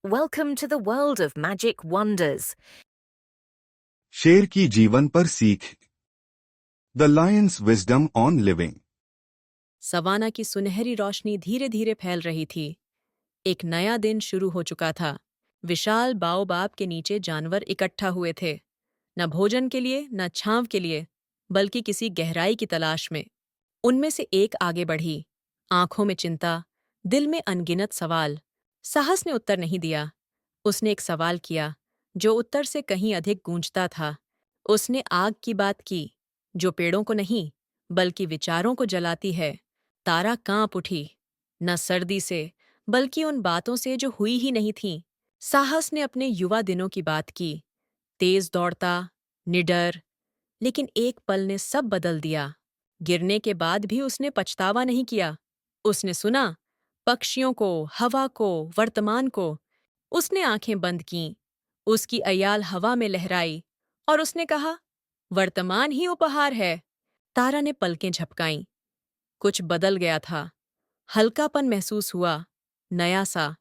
Welcome to the world of magic wonders. शेर की जीवन पर सीख। The lion's wisdom on living. Savanna की सुनहरी रोशनी धीरे धीरे फैल रही थी। एक नया दिन शुरू हो चुका था। विशाल बाओबाब के नीचे जानवर इकट्ठा हुए थे, न भोजन के लिए न छांव के लिए, बल्कि किसी गहराई की तलाश में। उनमें से एक आगे बढ़ी, आंखों में चिंता, दिल में अनगिनत सवाल। साहस ने उत्तर नहीं दिया। उसने एक सवाल किया जो उत्तर से कहीं अधिक गूंजता था। उसने आग की बात की, जो पेड़ों को नहीं बल्कि विचारों को जलाती है। तारा कांप उठी, न सर्दी से बल्कि उन बातों से जो हुई ही नहीं थीं। साहस ने अपने युवा दिनों की बात की, तेज दौड़ता, निडर, लेकिन एक पल ने सब बदल दिया। गिरने के बाद भी उसने पछतावा नहीं किया। उसने सुना, पक्षियों को, हवा को, वर्तमान को। उसने आंखें बंद कीं, उसकी अयाल हवा में लहराई, और उसने कहा, वर्तमान ही उपहार है। तारा ने पलकें झपकाईं। कुछ बदल गया था। हल्कापन महसूस हुआ, नया सा।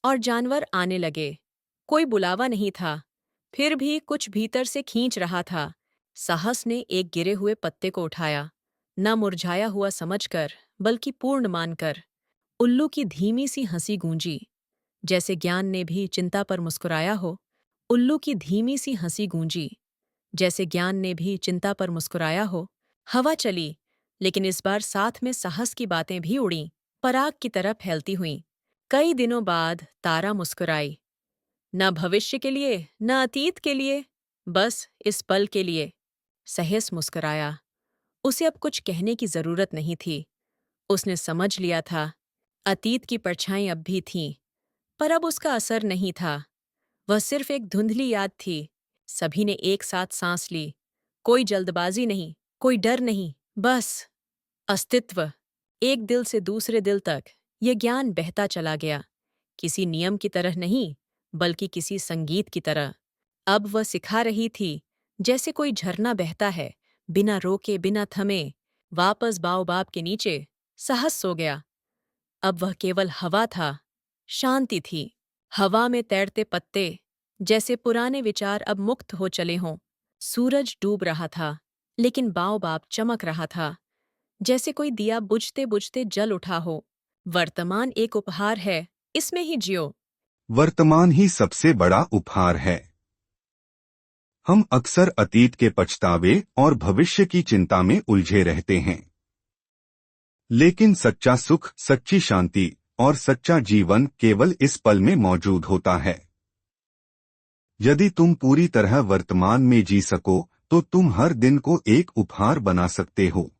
और जानवर आने लगे। कोई बुलावा नहीं था, फिर भी कुछ भीतर से खींच रहा था। साहस ने एक गिरे हुए पत्ते को उठाया, न मुरझाया हुआ समझकर बल्कि पूर्ण मानकर। उल्लू की धीमी सी हंसी गूंजी, जैसे ज्ञान ने भी चिंता पर मुस्कुराया हो। उल्लू की धीमी सी हंसी गूंजी, जैसे ज्ञान ने भी चिंता पर मुस्कुराया हो। हवा चली, लेकिन इस बार साथ में साहस की बातें भी उड़ीं, पराग की तरह फैलती हुईं। कई दिनों बाद तारा मुस्कुराई, न भविष्य के लिए न अतीत के लिए, बस इस पल के लिए। सहस मुस्कुराया। उसे अब कुछ कहने की जरूरत नहीं थी। उसने समझ लिया था, अतीत की परछाई अब भी थीं, पर अब उसका असर नहीं था। वह सिर्फ एक धुंधली याद थी। सभी ने एक साथ सांस ली। कोई जल्दबाजी नहीं, कोई डर नहीं, बस अस्तित्व। एक दिल से दूसरे दिल तक ये ज्ञान बहता चला गया, किसी नियम की तरह नहीं बल्कि किसी संगीत की तरह। अब वह सिखा रही थी, जैसे कोई झरना बहता है, बिना रोके बिना थमे, वापस बाओबाब के नीचे। साहस सो गया। अब वह केवल हवा था, शांति थी। हवा में तैरते पत्ते, जैसे पुराने विचार अब मुक्त हो चले हों। सूरज डूब रहा था, लेकिन बाओबाब चमक रहा था, जैसे कोई दिया बुझते बुझते जल उठा हो। वर्तमान एक उपहार है, इसमें ही जियो। वर्तमान ही सबसे बड़ा उपहार है। हम अक्सर अतीत के पछतावे और भविष्य की चिंता में उलझे रहते हैं, लेकिन सच्चा सुख, सच्ची शांति और सच्चा जीवन केवल इस पल में मौजूद होता है। यदि तुम पूरी तरह वर्तमान में जी सको, तो तुम हर दिन को एक उपहार बना सकते हो।